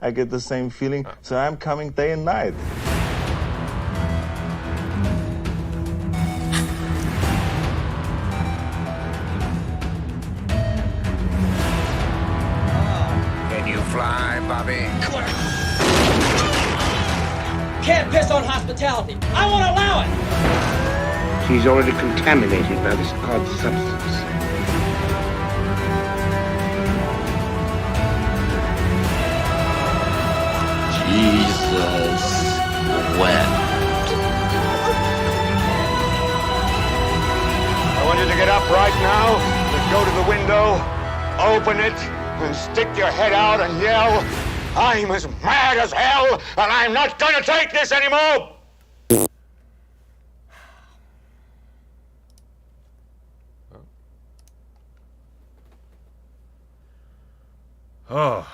I get the same feeling. So I'm coming day and night. Can you fly, Bobby? Can't piss on hospitality. I won't allow it. She's already contaminated by this odd substance. Jesus wept. I want you to get up right now and go to the window, open it, and stick your head out and yell, I'm as mad as hell, and I'm not gonna take this anymore! Oh.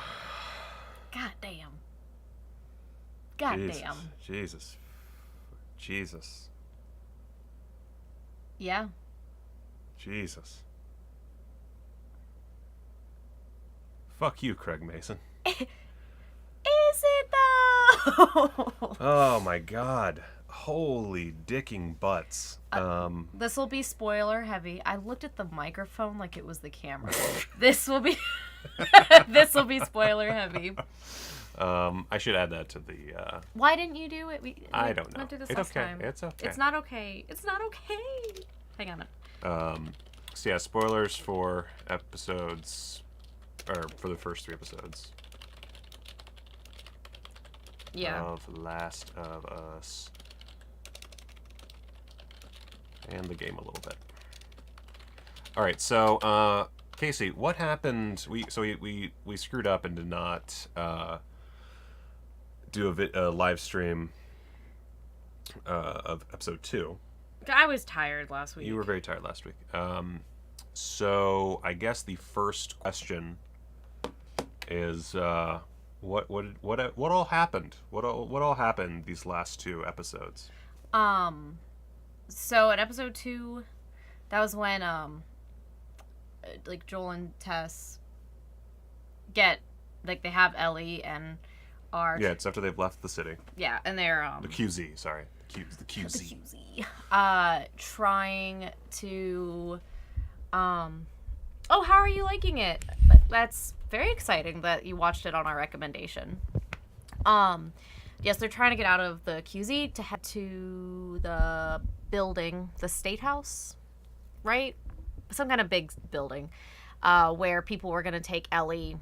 God damn. God damn. Jesus. Yeah. Jesus. Fuck you, Craig Mason. Is it though? Oh my god. Holy dicking butts. This will be spoiler heavy. I looked at the microphone like it was the camera. This will be this will be spoiler heavy. I should add that to the Why didn't you do it? I don't know. Went through this It's last okay. time. It's okay. It's not okay. It's not okay. Hang on. So yeah, spoilers for episodes, or for the first 3 episodes. Yeah. Of Last of Us. And the game a little bit. Alright, so, Casey, what happened? We screwed up and did not do a live stream of episode 2. I was tired last week. You were very tired last week. So I guess the first question is what all happened? What all happened these last 2 episodes? So in episode 2, that was when like Joel and Tess get, like, they have Ellie and are Yeah, it's after they've left the city. Yeah, and they're The QZ, sorry. The QZ. Trying to oh, how are you liking it? That's very exciting that you watched it on our recommendation. Yes, they're trying to get out of the QZ to head to the building, the State House, right? Some kind of big building, where people were going to take Ellie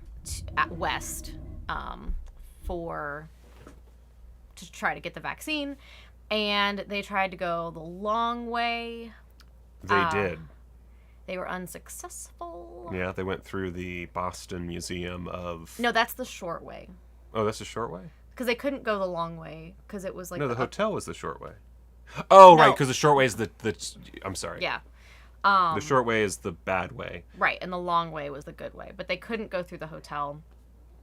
west to try to get the vaccine. And they tried to go the long way. They did. They were unsuccessful. Yeah, they went through the Boston Museum of... No, that's the short way. Oh, that's the short way? Because they couldn't go the long way, because it was like... No, the hotel was the short way. Oh, No. right, because the short way is the... I'm sorry. Yeah. The short way is the bad way. Right, and the long way was the good way. But they couldn't go through the hotel.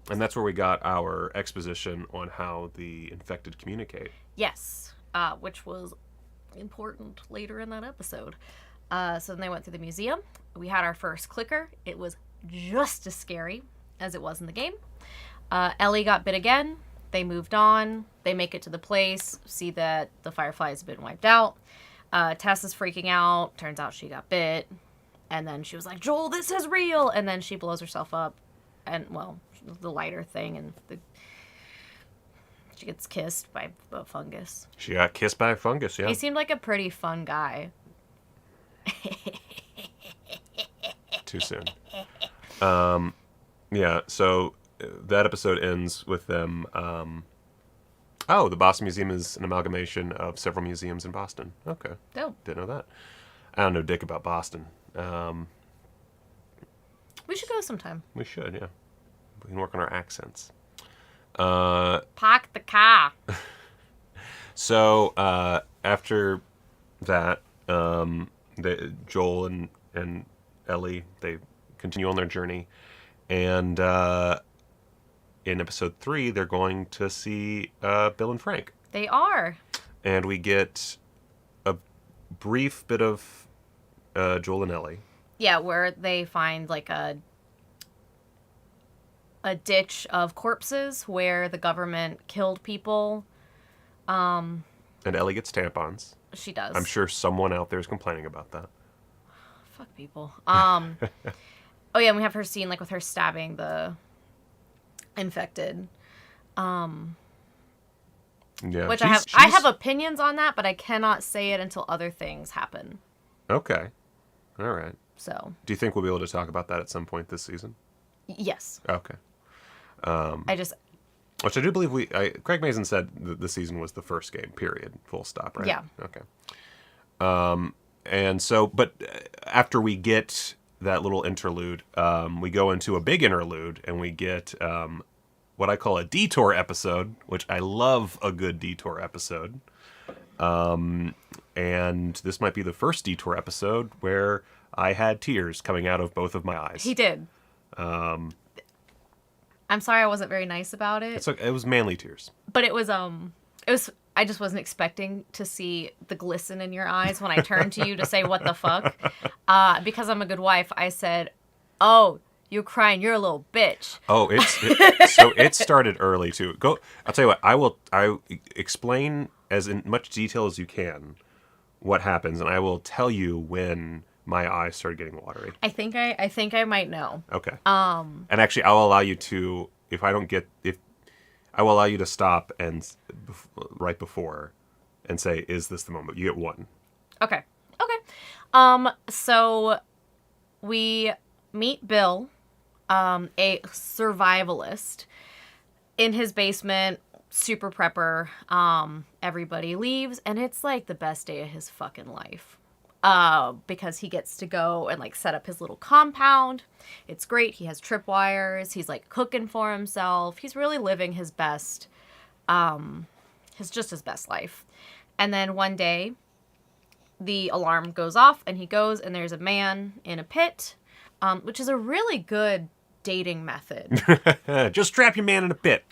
And that's where we got our exposition on how the infected communicate. Yes, which was important later in that episode. So then they went through the museum. We had our first clicker. It was just as scary as it was in the game. Ellie got bit again. They moved on. They make it to the place, see that the fireflies have been wiped out. Tess is freaking out. Turns out she got bit. And then she was like, Joel, this is real. And then she blows herself up. And, well, the lighter thing. And she gets kissed by a fungus. She got kissed by a fungus, yeah. He seemed like a pretty fun guy. Too soon. Yeah, so that episode ends with them... the Boston Museum is an amalgamation of several museums in Boston. Okay. Dope. Didn't know that. I don't know dick about Boston. We should go sometime. We should, yeah. We can work on our accents. Park the car. So, after that, Joel and Ellie, they continue on their journey. And in episode 3, they're going to see Bill and Frank. They are. And we get a brief bit of Joel and Ellie. Yeah, where they find like a ditch of corpses where the government killed people. And Ellie gets tampons. She does. I'm sure someone out there is complaining about that. Fuck people. Oh yeah, and we have her scene like with her stabbing the infected. Yeah, Which I have opinions on that, but I cannot say it until other things happen. Okay. All right. So. Do you think we'll be able to talk about that at some point this season? Yes. Okay. Which I do believe Craig Mazin said the season was the first game, period. Full stop, right? Yeah. Okay. And so, but after we get that little interlude, we go into a big interlude, and we get what I call a detour episode, which I love a good detour episode. And this might be the first detour episode where I had tears coming out of both of my eyes. He did. I'm sorry I wasn't very nice about it. It was manly tears. But it was I just wasn't expecting to see the glisten in your eyes when I turned to you to say what the fuck. Because I'm a good wife, I said, "Oh, you're crying, you're a little bitch." Oh, so it started early too. I'll tell you what, I explain as in much detail as you can what happens, and I will tell you when my eyes started getting watery. I think I might know. Okay. And actually, I'll allow you to, I will allow you to stop and right before and say, "Is this the moment?" You get one. Okay. So we meet Bill, a survivalist, in his basement, super prepper. Everybody leaves, and it's like the best day of his fucking life. Because he gets to go and like set up his little compound. It's great. He has tripwires. He's like cooking for himself. He's really living his best, his best life. And then one day, the alarm goes off, and he goes, and there's a man in a pit, which is a really good dating method. Just trap your man in a pit.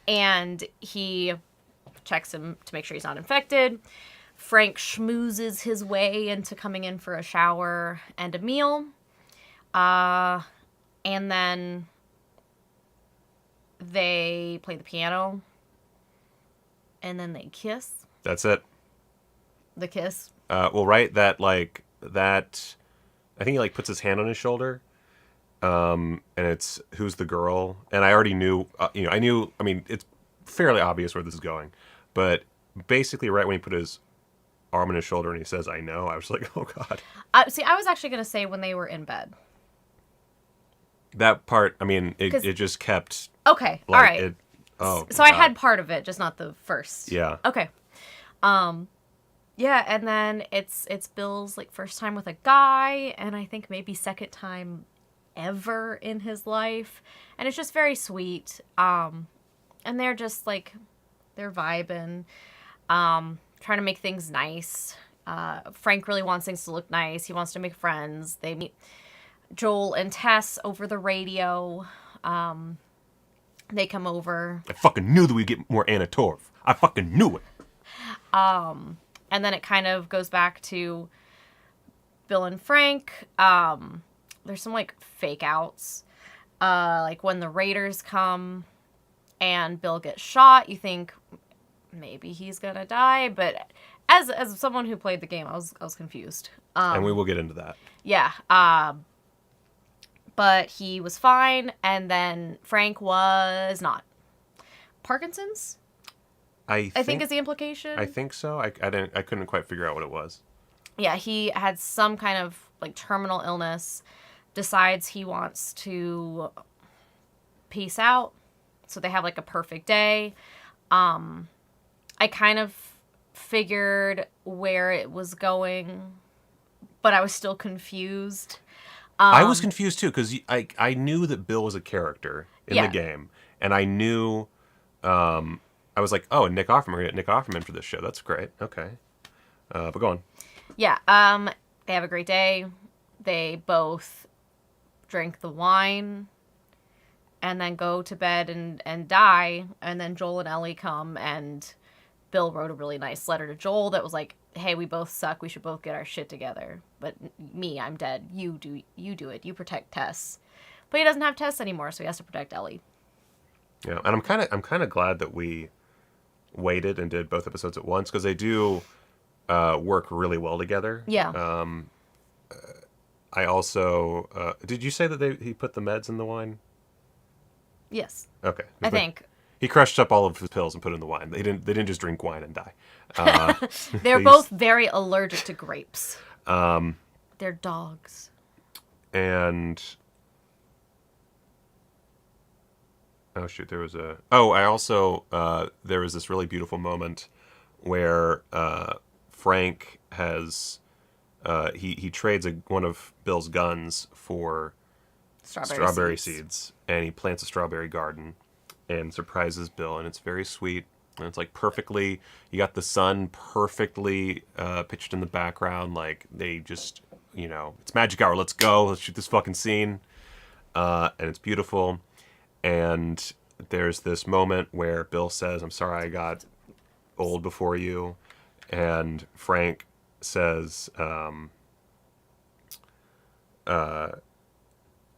And he checks him to make sure he's not infected. Frank schmoozes his way into coming in for a shower and a meal. And then they play the piano. And then they kiss. That's it. The kiss. Well, right, that, I think he, puts his hand on his shoulder, and it's, who's the girl? And I already knew, it's fairly obvious where this is going, but basically right when he put his arm on his shoulder and he says, "I know," I was like, oh, God. See, I was actually going to say when they were in bed. That part, it just kept... Okay, all right. So I had part of it, just not the first. Yeah. Okay. Yeah, and then it's Bill's first time with a guy, and I think maybe second time ever in his life, and it's just very sweet. And they're just they're vibing, trying to make things nice. Frank really wants things to look nice. He wants to make friends. They meet Joel and Tess over the radio. They come over. I fucking knew that we'd get more Anna Torv. I fucking knew it. And then it kind of goes back to Bill and Frank. There's some fake outs. When the Raiders come and Bill gets shot, you think maybe he's gonna die, but as someone who played the game, I was confused. And we will get into that. Yeah. But he was fine, and then Frank was not. Parkinson's? I think is the implication. I think so. I couldn't quite figure out what it was. Yeah, he had some kind of terminal illness, decides he wants to peace out. So they have a perfect day. I kind of figured where it was going, but I was still confused. I was confused too, because I knew that Bill was a character in the game, and I knew, I was like, oh, and Nick Offerman, we're going to get Nick Offerman for this show. That's great. Okay. But go on. Yeah. They have a great day. They both drink the wine and then go to bed and die. And then Joel and Ellie come, and Bill wrote a really nice letter to Joel that was like, "Hey, we both suck. We should both get our shit together. But me, I'm dead. You do it. You protect Tess." But he doesn't have Tess anymore, so he has to protect Ellie. Yeah, and I'm kind of glad that we waited and did both episodes at once, because they do work really well together. Yeah. I also did you say that he put the meds in the wine? Yes. Okay. I think. He crushed up all of his pills and put it in the wine. They didn't just drink wine and die. They're both very allergic to grapes. They're dogs. And oh shoot, there was a I also there was this really beautiful moment where Frank has he trades one of Bill's guns for strawberry seeds, and he plants a strawberry garden and surprises Bill, and it's very sweet, and it's like perfectly, you got the sun perfectly pitched in the background, like they just, it's magic hour, let's go, let's shoot this fucking scene, and it's beautiful. And there's this moment where Bill says, "I'm sorry I got old before you," and Frank says,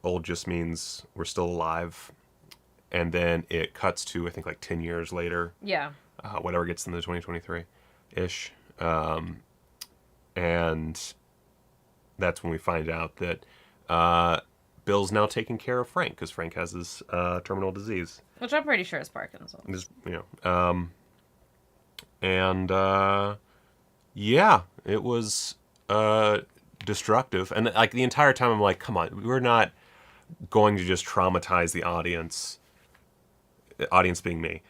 old just means we're still alive. And then it cuts to, I think, like 10 years later. Yeah. Whatever gets into 2023-ish. And that's when we find out that Bill's now taking care of Frank, because Frank has this terminal disease. Which I'm pretty sure is Parkinson's. Yeah, it was destructive. And like the entire time I'm like, come on, we're not going to just traumatize the audience being me,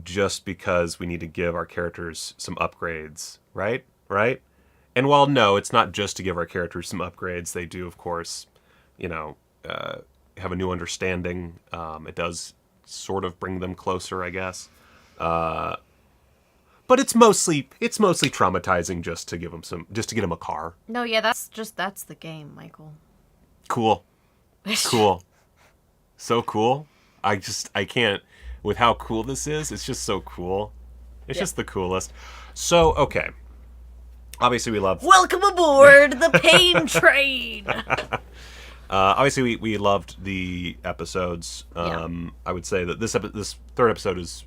just because we need to give our characters some upgrades, right? And while no, it's not just to give our characters some upgrades, they do, of course, have a new understanding. It does sort of bring them closer, I guess. But it's mostly traumatizing just to get them a car. No, yeah, that's the game, Michael. Cool. So cool. I can't, with how cool this is, it's just so cool. It's just the coolest. So, okay. Obviously we love... Welcome aboard the pain train! Obviously we loved the episodes. I would say that this third episode is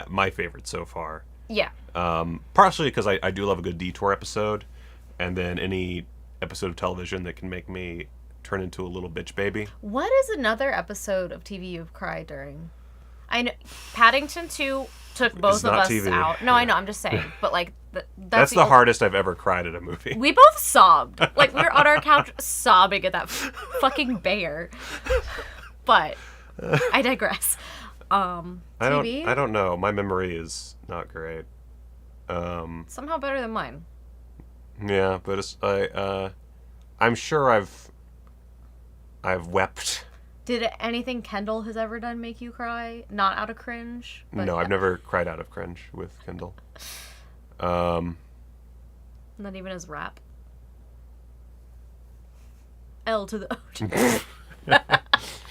my favorite so far. Yeah. Partially because I do love a good detour episode, and then any episode of television that can make me turn into a little bitch baby. What is another episode of TV you've cried during? I know Paddington 2 took both of us TV. out. No, yeah. I know, I'm just saying. But like that's the hardest I've ever cried at a movie. We both sobbed. Like we were on our couch sobbing at that fucking bear. But I digress. TV? I don't know. My memory is not great. Somehow better than mine. Yeah, but it's I'm sure I've wept. Did anything Kendall has ever done make you cry? Not out of cringe? No, I've never cried out of cringe with Kendall. Not even his rap. L to the O.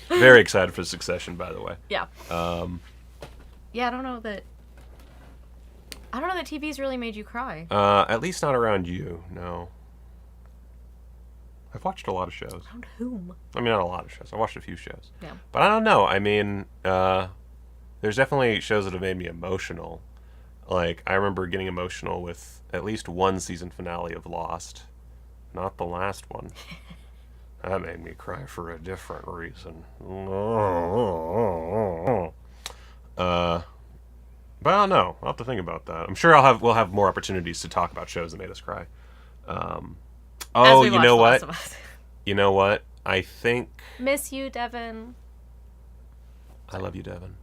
Very excited for Succession, by the way. Yeah. Yeah, I don't know that TV's really made you cry. At least not around you, no. I've watched a lot of shows. Around whom? I mean, not a lot of shows. I watched a few shows. Yeah. But I don't know. I mean, there's definitely shows that have made me emotional. Like, I remember getting emotional with at least one season finale of Lost. Not the last one. That made me cry for a different reason. But I don't know. I'll have to think about that. I'm sure we'll have more opportunities to talk about shows that made us cry. You know what? You know what? I think... Miss you, Devin. I love you, Devin.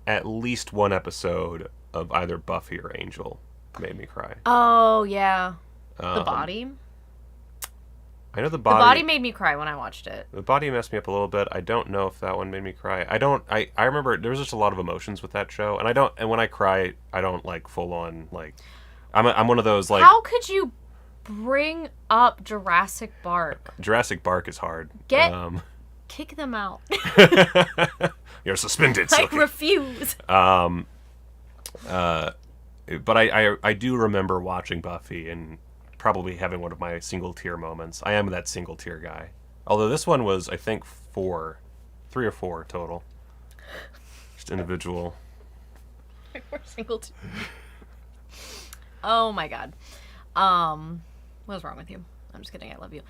At least one episode of either Buffy or Angel made me cry. Oh, yeah. The Body? I know The Body. The Body made me cry when I watched it. The Body messed me up a little bit. I don't know if that one made me cry. I remember there was just a lot of emotions with that show, and when I cry, I don't like full on like... I'm one of those like... How could you bring up Jurassic Park? Jurassic Park is hard. Kick them out. You're suspended. I refuse. But I do remember watching Buffy and probably having one of my single tear moments. I am that single tear guy. Although this one was, I think, 3 or 4 total. Just individual. We're single tear. Oh my god. What's wrong with you? I'm just kidding. I love you.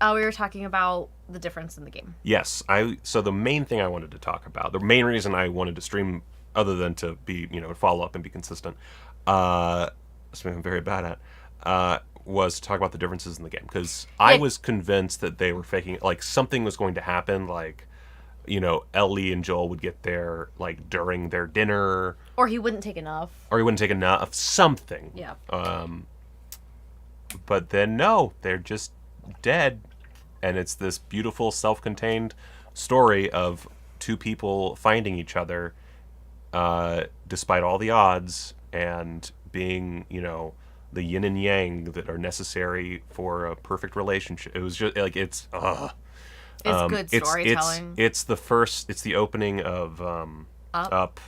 We were talking about the difference in the game. Yes. So the main thing I wanted to talk about, the main reason I wanted to stream, other than to be, follow up and be consistent, something I'm very bad at, was to talk about the differences in the game. Because I was convinced that they were faking, like, something was going to happen, like, Ellie and Joel would get there, like, during their dinner. Or he wouldn't take enough. Something. Yeah. But then, no, they're just dead. And it's this beautiful, self-contained story of 2 people finding each other despite all the odds and being, the yin and yang that are necessary for a perfect relationship. It was just, like, it's good storytelling. It's the opening of Up.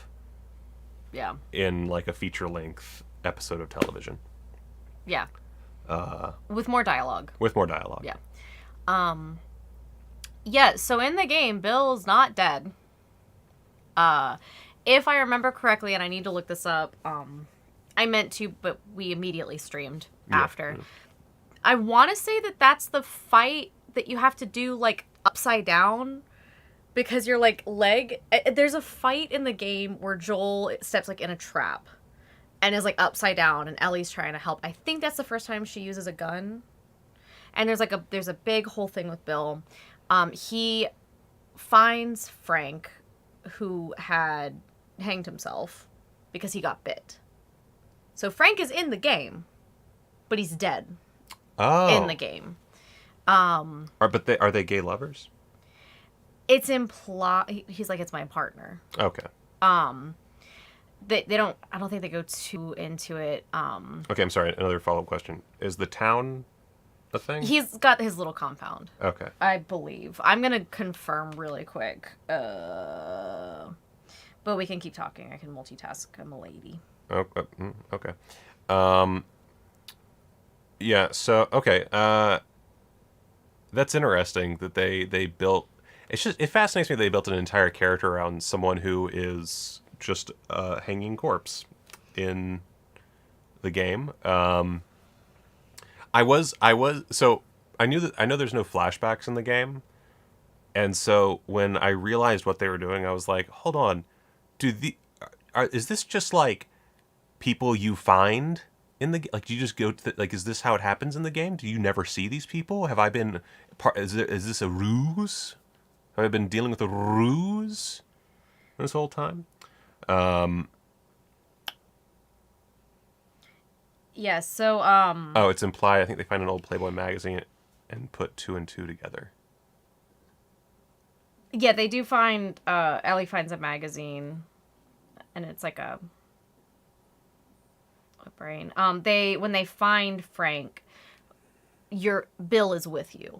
Yeah. In, like, a feature-length episode of television. Yeah. With more dialogue. Yeah. Yeah, so in the game, Bill's not dead. If I remember correctly, and I need to look this up, I meant to, but we immediately streamed after. Yeah. I want to say that that's the fight that you have to do, like, upside down, because your, like, leg... There's a fight in the game where Joel steps, like, in a trap and is, like, upside down, and Ellie's trying to help. I think that's the first time she uses a gun. And there's a big whole thing with Bill. He finds Frank, who had hanged himself because he got bit. So Frank is in the game, but he's dead in the game. Are they gay lovers? It's implied. He's like, it's my partner. Okay. They don't. I don't think they go too into it. Okay, I'm sorry. Another follow-up question: is the town a thing? He's got his little compound. Okay. I believe. I'm gonna confirm really quick. But we can keep talking. I can multitask. I'm a lady. Okay. Yeah. So okay. That's interesting that they built. It fascinates me that they built an entire character around someone who is just a hanging corpse in the game. I know there's no flashbacks in the game, and so when I realized what they were doing, I was like, hold on, is this just like people you find in the, like, do you just go to like, is this how it happens in the game? Do you never see these people? Have I been is this a ruse? Have I been dealing with a ruse this whole time? Yeah, so oh, it's implied. I think they find an old Playboy magazine and put 2 and 2 together. Yeah, they do find Ellie finds a magazine, and it's like a brain. When they find Frank, Bill is with you.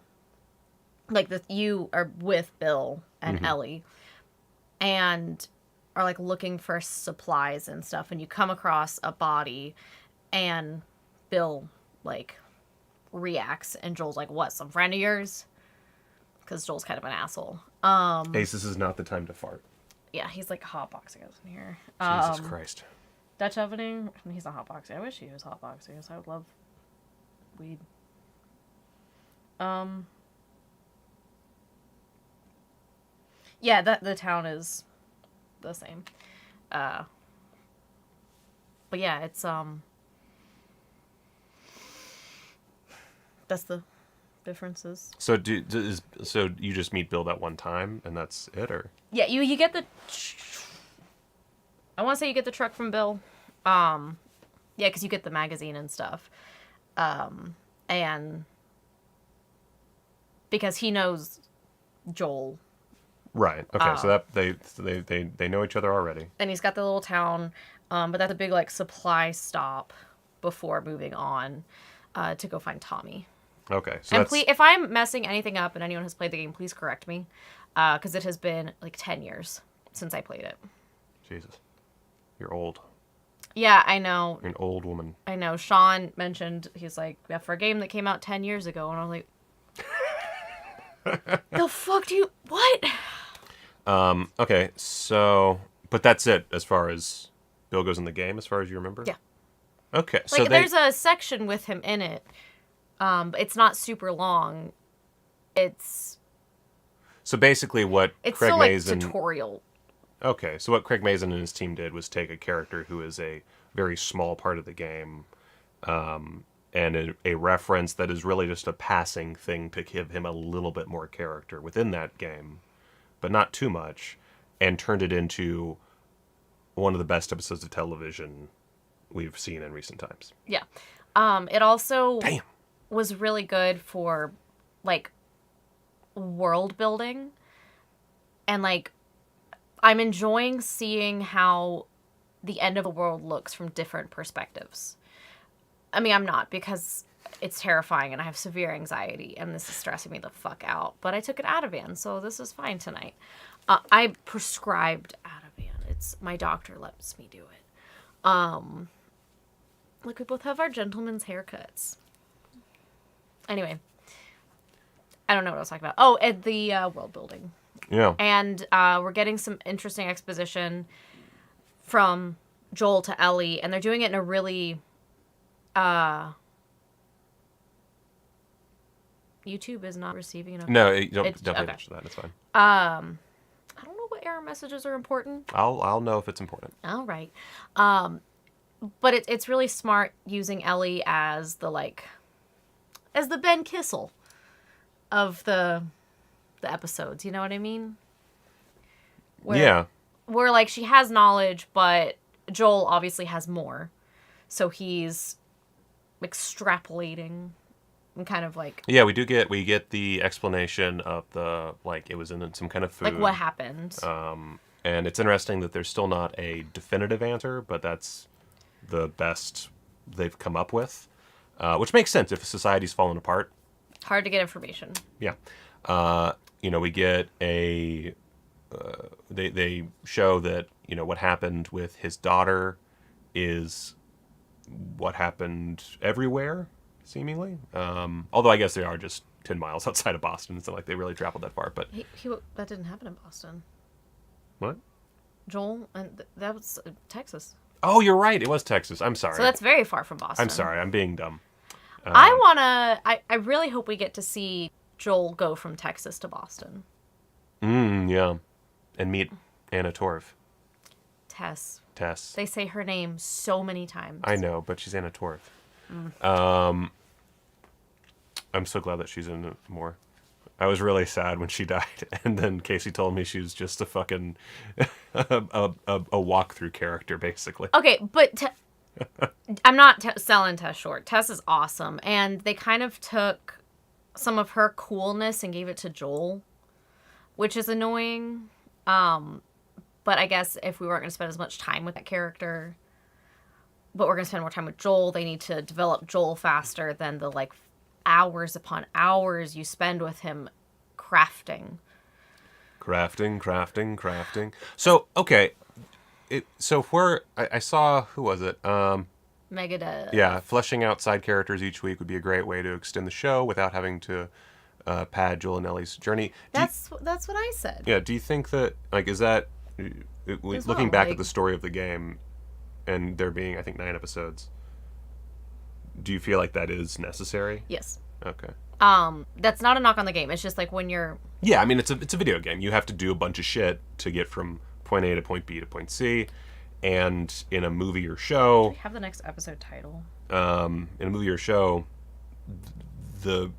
Like, you are with Bill and Ellie, and are, like, looking for supplies and stuff, and you come across a body, and Bill, like, reacts, and Joel's like, what, some friend of yours? Because Joel's kind of an asshole. Ace, this is not the time to fart. Yeah, he's, like, hotboxing us in here. Jesus Christ. Dutch ovening? He's not hotboxing. I wish he was hotboxing, because I would love weed. Yeah, the town is the same. But yeah, it's that's the differences. So so you just meet Bill that one time and that's it, or? Yeah, you get the. I want to say you get the truck from Bill. Yeah, because you get the magazine and stuff, and because he knows Joel. Right. Okay. So that they know each other already. And he's got the little town, but that's a big, like, supply stop before moving on to go find Tommy. Okay. So and please, if I'm messing anything up and anyone has played the game, please correct me, because it has been like 10 years since I played it. Jesus, you're old. Yeah, I know. An old woman. I know. Sean mentioned, he's like, yeah, for a game that came out 10 years ago. And I was like, the fuck do you... What? Okay, so... But that's it as far as Bill goes in the game, as far as you remember? Yeah. Okay, so there's a section with him in it. It's not super long. It's... So basically what It's Craig still like Mazin... tutorial. Okay, so what Craig Mazin and his team did was take a character who is a very small part of the game, and a reference that is really just a passing thing to give him a little bit more character within that game, but not too much, and turned it into one of the best episodes of television we've seen in recent times. Yeah. It also Damn. was really good for, like, world building. And, like, I'm enjoying seeing how the end of the world looks from different perspectives. I mean, I'm not, because it's terrifying and I have severe anxiety and this is stressing me the fuck out. But I took an Ativan, so this is fine tonight. I prescribed Ativan. My doctor lets me do it. Look, we both have our gentleman's haircuts. Anyway. I don't know what I was talking about. Oh, and the world building. Yeah. And we're getting some interesting exposition from Joel to Ellie, and they're doing it in a really... YouTube is not receiving enough. No, you don't It's- definitely okay. answer that. It's fine. I don't know what error messages are important. I'll know if it's important. All right. But it's really smart using Ellie as the Ben Kissel of the episodes. You know what I mean? Yeah. Where, like, she has knowledge, but Joel obviously has more. So he's extrapolating and kind of like... Yeah, we get the explanation of the, like, it was in some kind of food. Like, what happened. And it's interesting that there's still not a definitive answer, but that's the best they've come up with. Which makes sense if society's fallen apart. Hard to get information. Yeah. We get a... They show that, what happened with his daughter is what happened everywhere, seemingly. Although I guess they are just 10 miles outside of Boston. It's not like they really traveled that far, but... That didn't happen in Boston. What? Joel, and that was Texas. Oh, you're right. It was Texas. I'm sorry. So that's very far from Boston. I'm sorry. I'm being dumb. I really hope we get to see Joel go from Texas to Boston. Yeah. And meet Anna Torv. Tess. Tess. They say her name so many times. I know, but she's Anna Torv. I'm so glad that she's in it more. I was really sad when she died, and then Casey told me she was just a fucking a walkthrough character, basically. Okay, but I'm not selling Tess short. Tess is awesome, and they kind of took some of her coolness and gave it to Joel, which is annoying. But I guess if we weren't going to spend as much time with that character, but we're going to spend more time with Joel, they need to develop Joel faster than the, like, hours upon hours you spend with him crafting. Crafting. So, okay. I saw, who was it? Megadeth. Yeah, fleshing out side characters each week would be a great way to extend the show without having to pad Joel and Ellie's journey. That's what I said. Yeah, do you think that, like, is that, looking back at the story of the game, and there being, I think, 9 episodes, do you feel like that is necessary? Yes. Okay. That's not a knock on the game. It's just like when you're... Yeah, I mean, it's a video game. You have to do a bunch of shit to get from point A to point B to point C, and in a movie or show... Do we have the next episode title? In a movie or show, the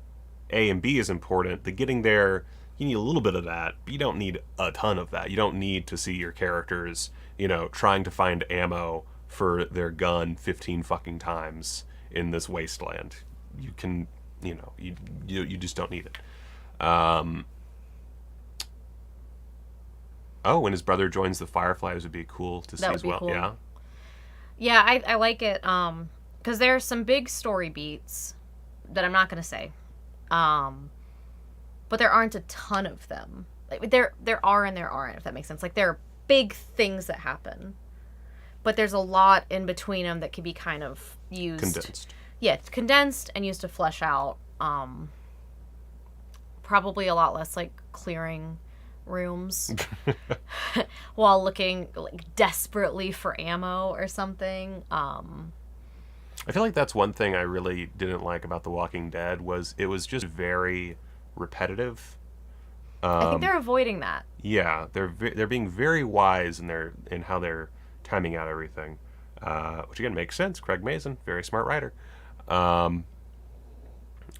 A and B is important. The getting there, you need a little bit of that, but you don't need a ton of that. You don't need to see your characters, trying to find ammo for their gun 15 fucking times in this wasteland. You can, you just don't need it. When his brother joins the Fireflies would be cool to see as well. Cool. Yeah. Yeah, I like it. Because there are some big story beats that I'm not going to say. But there aren't a ton of them. Like, there are and there aren't, if that makes sense. Like, there are big things that happen. but there's a lot in between them that can be kind of used. Condensed. Yeah, condensed and used to flesh out. Probably a lot less like clearing rooms while looking like desperately for ammo or something. I feel like that's one thing I really didn't like about The Walking Dead was it was just very repetitive. I think they're avoiding that. Yeah, they're being very wise in how they're timing out everything, which again makes sense. Craig Mazin, very smart writer.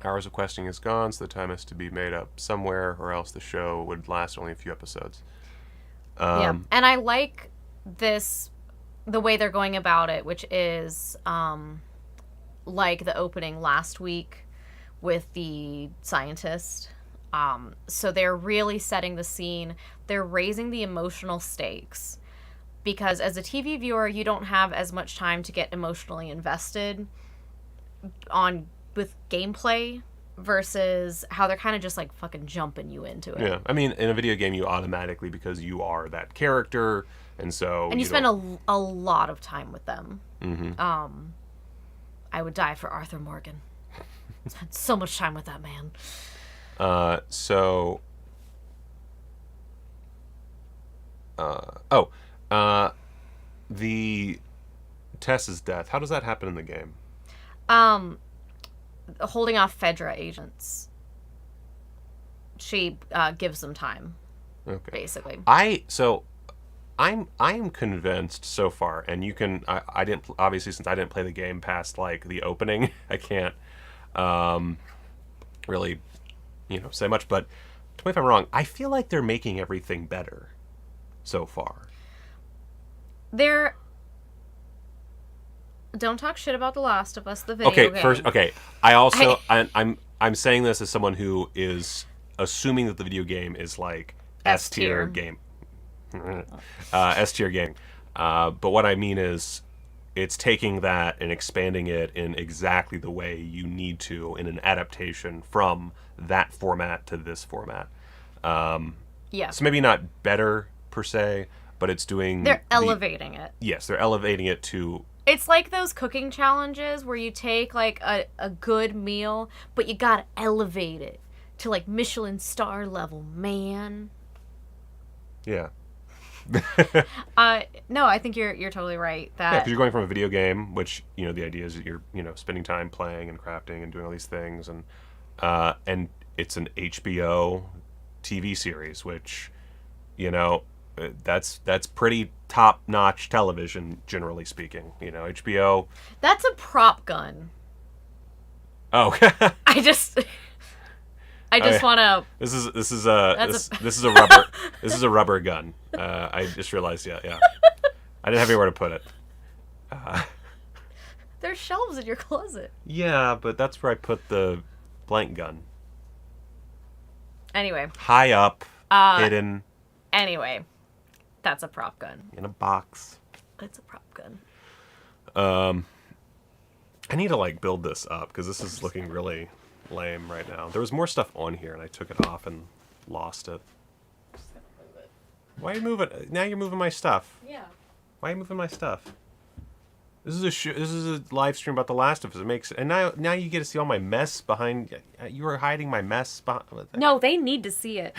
Hours of questing is gone, so the time has to be made up somewhere, or else the show would last only a few episodes. Yeah, and I like the way they're going about it, which is like the opening last week with the scientist. So they're really setting the scene. They're raising the emotional stakes because as a TV viewer, you don't have as much time to get emotionally invested with gameplay versus how they're kind of just like fucking jumping you into it. Yeah, I mean, in a video game, you automatically, because you are that character, and so you spend a lot of time with them. Mm-hmm. I would die for Arthur Morgan. Spent so much time with that man. The Tess's death. How does that happen in the game? Holding off Fedra agents. She gives them time. Okay. Basically. I'm convinced so far, and you can. I didn't, obviously, since I didn't play the game past like the opening. I can't really, say much. But tell me if I'm wrong. I feel like they're making everything better so far. Don't talk shit about The Last of Us, the video game. First, I also I'm saying this as someone who is assuming that the video game is like S tier game. S tier game. But what I mean is it's taking that and expanding it in exactly the way you need to in an adaptation from that format to this format. Yeah. So maybe not better per se, but it's doing... They're elevating it. Yes, they're elevating it to... It's like those cooking challenges where you take like a good meal, but you gotta elevate it to like Michelin star level, man. Yeah. No, I think you're totally right. Yeah, because you're going from a video game, which the idea is that you're spending time playing and crafting and doing all these things, and it's an HBO TV series, which that's pretty top-notch television, generally speaking. HBO. That's a prop gun. Oh. I just want to. This is a rubber. This is a rubber gun. I just realized. Yeah. I didn't have anywhere to put it. There's shelves in your closet. Yeah, but that's where I put the blank gun. Anyway. High up, hidden. Anyway, that's a prop gun. In a box. It's a prop gun. I need to build this up because this is looking really lame right now. There was more stuff on here and I took it off and lost it. Why are you moving? Now you're moving my stuff. Yeah. Why are you moving my stuff? This is a live stream about The Last of Us. And now you get to see all my mess behind. You were hiding my mess behind. No, they need to see it.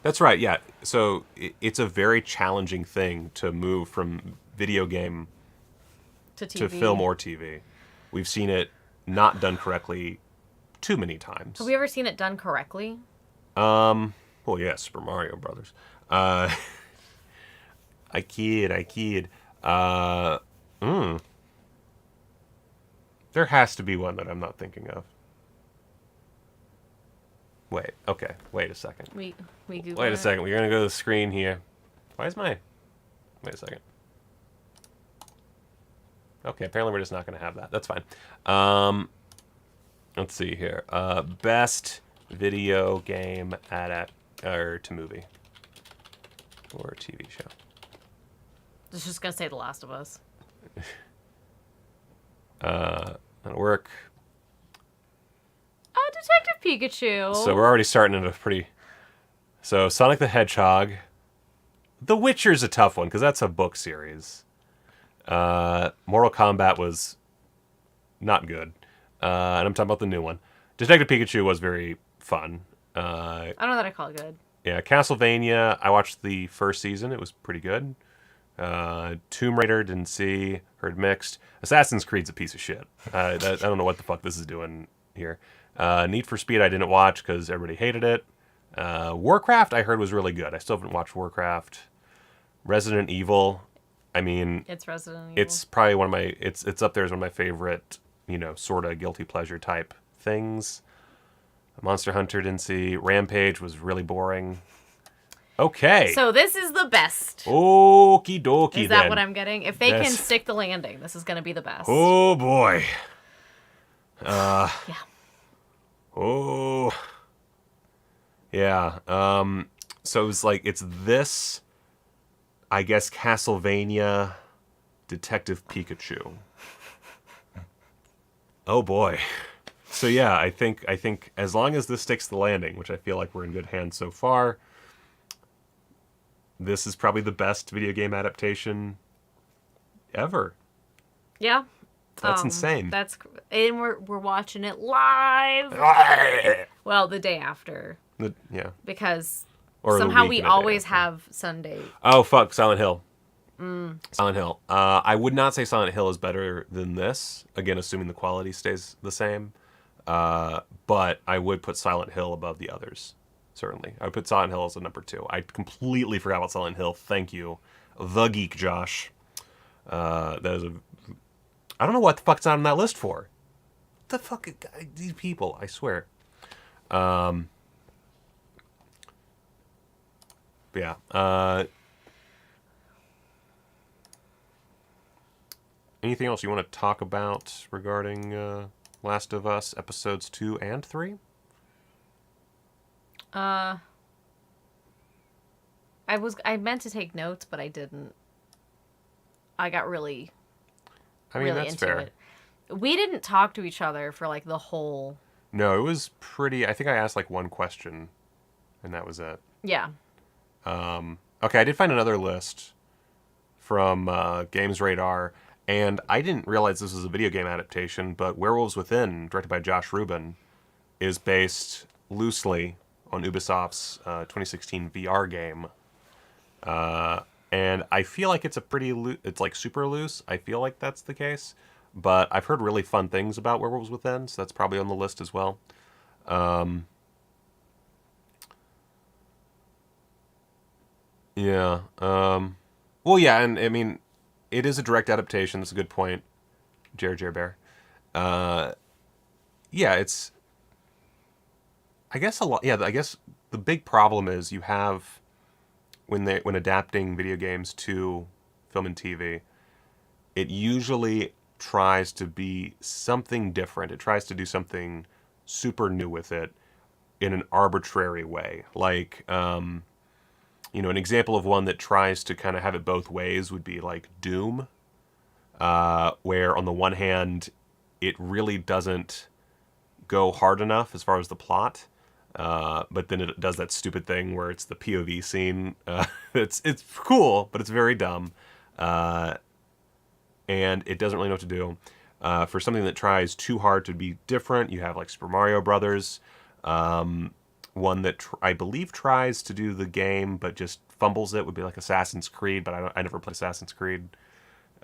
That's right. Yeah. So it's a very challenging thing to move from video game to film or TV. We've seen it not done correctly too many times. Have we ever seen it done correctly? Well, yeah, Super Mario Brothers. I kid. There has to be one that I'm not thinking of. Wait. Okay. Wait a second. We Google Wait a second. We're gonna go to the screen here. Why is my? Wait a second. Okay. Apparently, we're just not gonna have that. That's fine. Let's see here. Best video game to movie or TV show. I was just gonna say The Last of Us. That'll work. Detective Pikachu. So we're already starting at a pretty So Sonic the Hedgehog. The Witcher's a tough one because that's a book series. Mortal Kombat was not good. And I'm talking about the new one. Detective Pikachu was very fun. I don't know that I call it good. Yeah, Castlevania, I watched the first season. It was pretty good. Tomb Raider, didn't see. Heard mixed. Assassin's Creed's a piece of shit. I don't know what the fuck this is doing here. Need for Speed, I didn't watch because everybody hated it. Warcraft, I heard was really good. I still haven't watched Warcraft. Resident Evil, I mean... It's Resident Evil. It's probably one of my... It's up there as one of my favorite, sort of guilty pleasure type things. Monster Hunter didn't see. Rampage was really boring. Okay. So this is the best. Okie dokie. Is that what I'm getting? If they can stick the landing, this is going to be the best. Oh boy. Yeah. Oh. Yeah. So it's this, I guess, Castlevania, Detective Pikachu. Oh boy. So yeah, I think as long as this sticks the landing, which I feel like we're in good hands so far, this is probably the best video game adaptation ever. Yeah. That's insane. And we're watching it live. Well, the day after. Yeah. Because or somehow we always have Sunday. Oh fuck, Silent Hill. Silent Hill. I would not say Silent Hill is better than this. Again, assuming the quality stays the same. But I would put Silent Hill above the others. Certainly. I would put Silent Hill as a number 2. I completely forgot about Silent Hill. Thank you. The Geek Josh. That is I don't know what the fuck's on that list for. What the fuck? These people, I swear. But yeah. Anything else you want to talk about regarding Last of Us episodes 2 and 3? I meant to take notes, but I didn't. I got really That's into fair. it. We didn't talk to each other for the whole. No, it was pretty. I think I asked one question, and that was it. Yeah. Okay, I did find another list from Games Radar, and I didn't realize this was a video game adaptation, but Werewolves Within, directed by Josh Rubin, is based loosely on Ubisoft's 2016 VR game. And I feel like it's a pretty it's super loose. I feel like that's the case. But I've heard really fun things about Werewolves Within, so that's probably on the list as well. Yeah. Well, yeah, and I mean, it is a direct adaptation. That's a good point, Jer Bear. Yeah, it's... I guess a lot. Yeah, I guess the big problem is you have when adapting video games to film and TV, it usually tries to be something different. It tries to do something super new with it in an arbitrary way. An example of one that tries to kind of have it both ways would be Doom, where on the one hand, it really doesn't go hard enough as far as the plot. But then it does that stupid thing where it's the POV scene. It's cool, but it's very dumb. And it doesn't really know what to do. For something that tries too hard to be different, you have Super Mario Brothers. One that I believe tries to do the game, but just fumbles it would be Assassin's Creed, but I never played Assassin's Creed.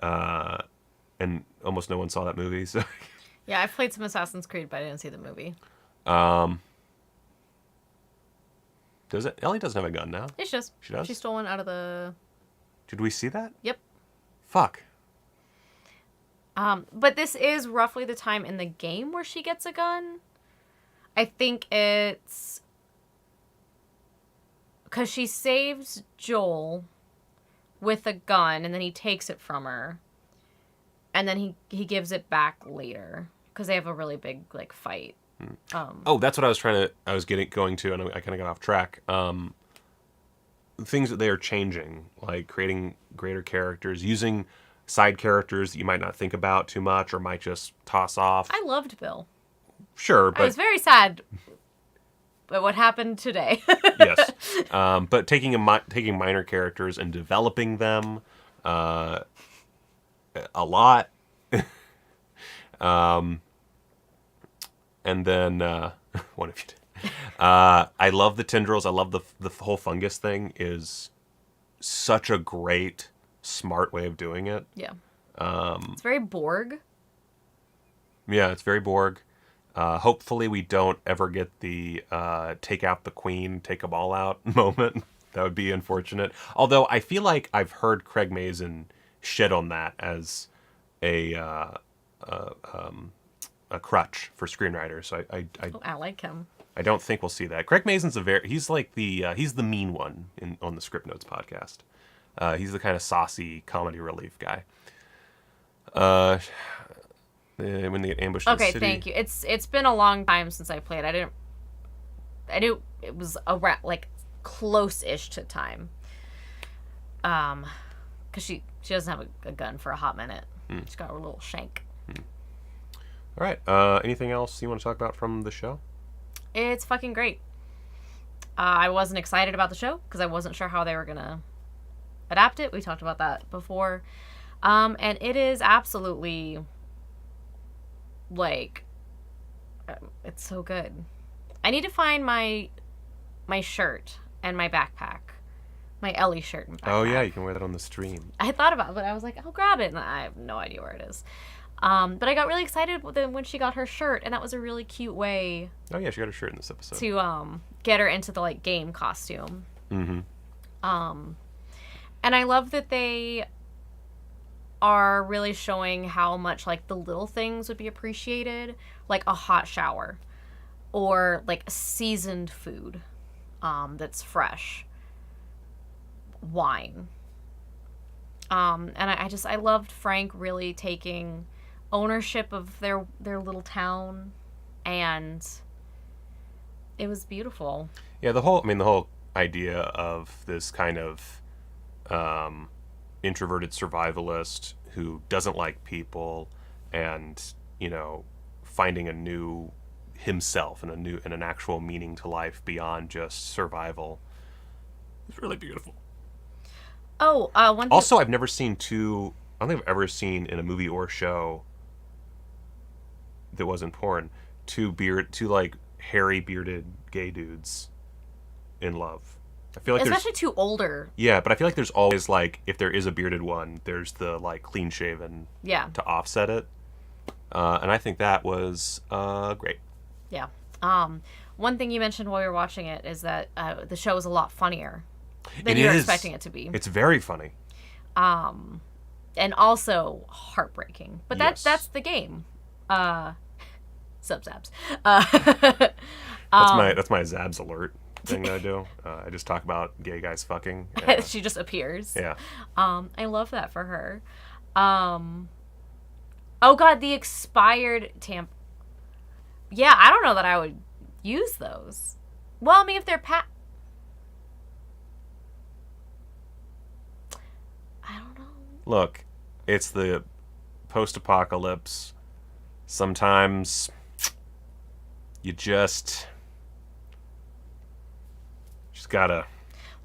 And almost no one saw that movie, so... Yeah, I've played some Assassin's Creed, but I didn't see the movie. Does it? Ellie doesn't have a gun now. It's just she does. She stole one out of the. Did we see that? Yep. Fuck. But this is roughly the time in the game where she gets a gun. I think it's because she saves Joel with a gun, and then he takes it from her, and then he gives it back later because they have a really big fight. That's what I was going to, and I kind of got off track. Things that they are changing, creating greater characters, using side characters that you might not think about too much or might just toss off. I loved Bill. Sure, but... I was very sad what happened today. Yes. But taking minor characters and developing them a lot. And then one of you did. I love the tendrils. I love the whole fungus thing is such a great, smart way of doing it. Yeah. It's very Borg. Yeah, it's very Borg. Hopefully we don't ever get the take out the queen, take them all out moment. That would be unfortunate. Although I feel like I've heard Craig Mazin shit on that as a crutch for screenwriters. So I like him. I don't think we'll see that. Craig Mazin's he's like he's the mean one on the Script Notes podcast. He's the kind of saucy comedy relief guy. When they get ambushed in the city. Okay, thank you. It's been a long time since I played. I knew it was around like close-ish to time. Because she doesn't have a gun for a hot minute. She's got her little shank. All right. Anything else you want to talk about from the show? It's fucking great. I wasn't excited about the show because I wasn't sure how they were gonna adapt it. We talked about that before. And it is absolutely like it's so good. I need to find my shirt and my backpack. My Ellie shirt and backpack. Oh yeah, you can wear that on the stream. I thought about it, but I was like, I'll grab it, and I have no idea where it is. But I got really excited when she got her shirt, and that was a really cute way. Oh yeah, she got her shirt in this episode. To get her into the like game costume. Mm-hmm. And I love that they are really showing how much like the little things would be appreciated, like a hot shower, or like seasoned food, that's fresh. Wine. And I loved Frank really taking ownership of their little town, and it was beautiful. Yeah, the whole idea of this kind of introverted survivalist who doesn't like people, and finding a new himself and an actual meaning to life beyond just survival. It's really beautiful. Oh, one thing. Also, I've never seen I don't think I've ever seen in a movie or show that wasn't porn, two like hairy bearded gay dudes in love. I feel like especially two older. Yeah, but I feel like there's always like, if there is a bearded one, there's the like clean shaven. Yeah. To offset it. And I think that was great. Yeah. One thing you mentioned while we were watching it is that the show is a lot funnier than you were expecting it to be. It's very funny. And also heartbreaking. But Yes. that's the game. Subs. That's my Zabs alert thing that I do. I just talk about gay guys fucking. She just appears. Yeah. I love that for her. Oh god, the expired Yeah, I don't know that I would use those. Well, I mean, if they're I don't know. Look, it's the post-apocalypse. Sometimes you just gotta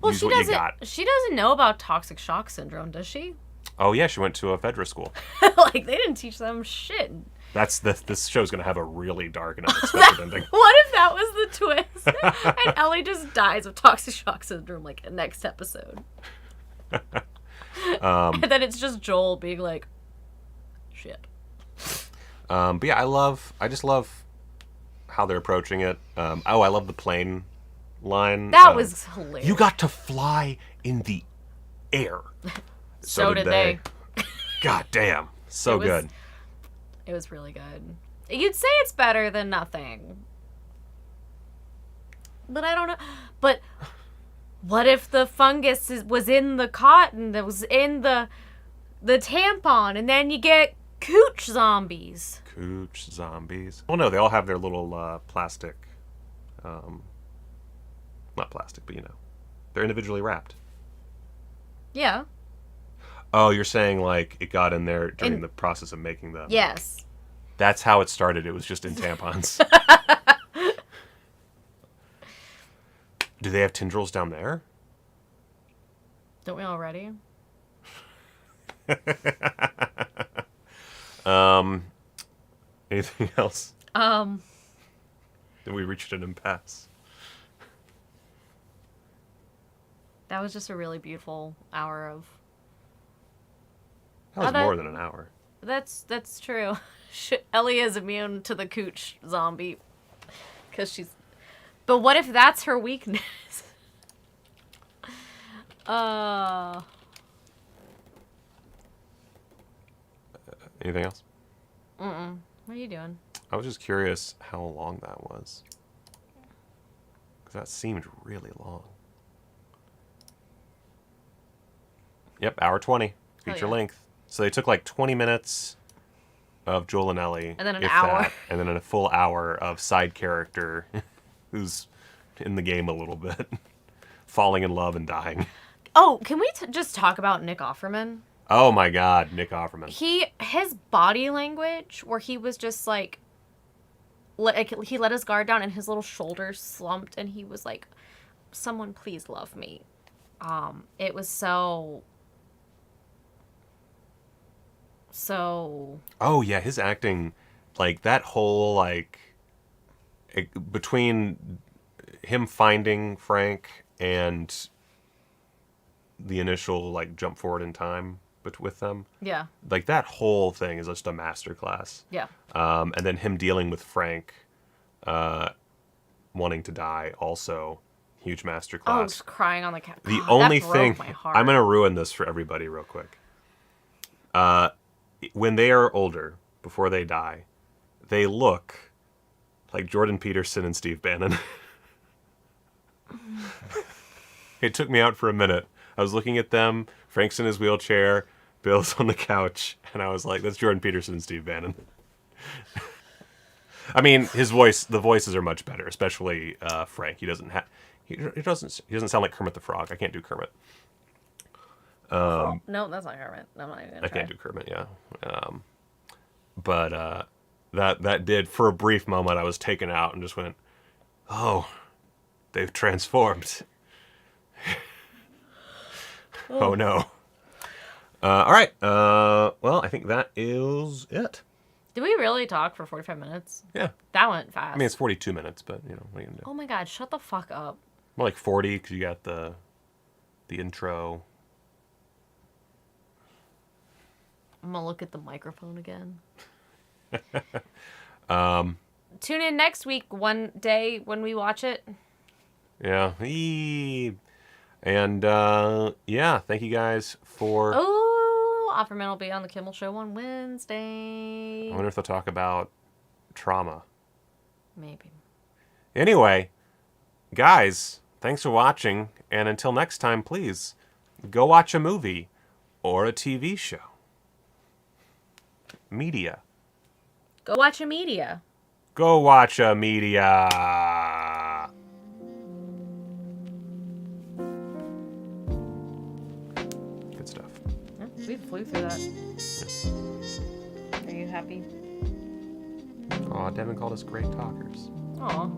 use what you got. She doesn't know about toxic shock syndrome, does she? Oh yeah, she went to a Fedra school. Like, they didn't teach them shit. This show's gonna have a really dark and unexpected ending. What if that was the twist? And Ellie just dies of toxic shock syndrome, like, next episode. And then it's just Joel being like, shit. But yeah, I just love how they're approaching it. I love the plane line. That was hilarious. You got to fly in the air. So did they. God damn. So good. It was really good. You'd say it's better than nothing. But I don't know. But what if the fungus was in the cotton that was in the tampon, and then you get cooch zombies? Cooch zombies. Well, no, they all have their little plastic. Not plastic, but they're individually wrapped. Yeah. Oh, you're saying like it got in there during the process of making them. Yes. That's how it started. It was just in tampons. Do they have tendrils down there? Don't we already? Anything else? Did we reach an impasse? That was just a really beautiful hour of... That was more than an hour. That's true. Ellie is immune to the cooch zombie. Because she's... But what if that's her weakness? Anything else? What are you doing? I was just curious how long that was. Because that seemed really long. Yep, hour 20. Feature length. So they took like 20 minutes of Joel and Ellie. And then an hour. That, and then a full hour of side character who's in the game a little bit. Falling in love and dying. Oh, can we just talk about Nick Offerman? Oh my God, Nick Offerman. His body language, where he was just like he let his guard down and his little shoulders slumped and he was like, "Someone please love me." It was so. Oh yeah, his acting, like that whole like, between him finding Frank and the initial like jump forward in time with them. Yeah. Like that whole thing is just a masterclass. Yeah. And then him dealing with Frank, wanting to die, also huge masterclass. Oh, just crying on the couch. The only that broke thing my heart. I'm gonna ruin this for everybody real quick. When they are older, before they die, they look like Jordan Peterson and Steve Bannon. It took me out for a minute. I was looking at them. Frank's in his wheelchair. Bill's on the couch. And I was like, that's Jordan Peterson and Steve Bannon. I mean, the voices are much better, especially Frank. He doesn't sound like Kermit the Frog. I can't do Kermit. No, that's not Kermit. I'm not even gonna try. I can't do Kermit, yeah. But that did, for a brief moment, I was taken out and just went, oh, they've transformed. Oh no. All right. Well, I think that is it. Did we really talk for 45 minutes? Yeah. That went fast. I mean, it's 42 minutes, but, what are you going to do? Oh my God, shut the fuck up. More like 40, because you got the intro. I'm going to look at the microphone again. Tune in next week, one day, when we watch it. Yeah. And, yeah, thank you guys for... Oh, Offerman will be on the Kimmel Show on Wednesday. I wonder if they'll talk about trauma. Maybe. Anyway, guys, thanks for watching. And until next time, please, go watch a movie or a TV show. Media. Go watch a media. Go watch a media. Good stuff. Yeah, we flew through that. Are you happy? Aw, Devin called us great talkers. Aw.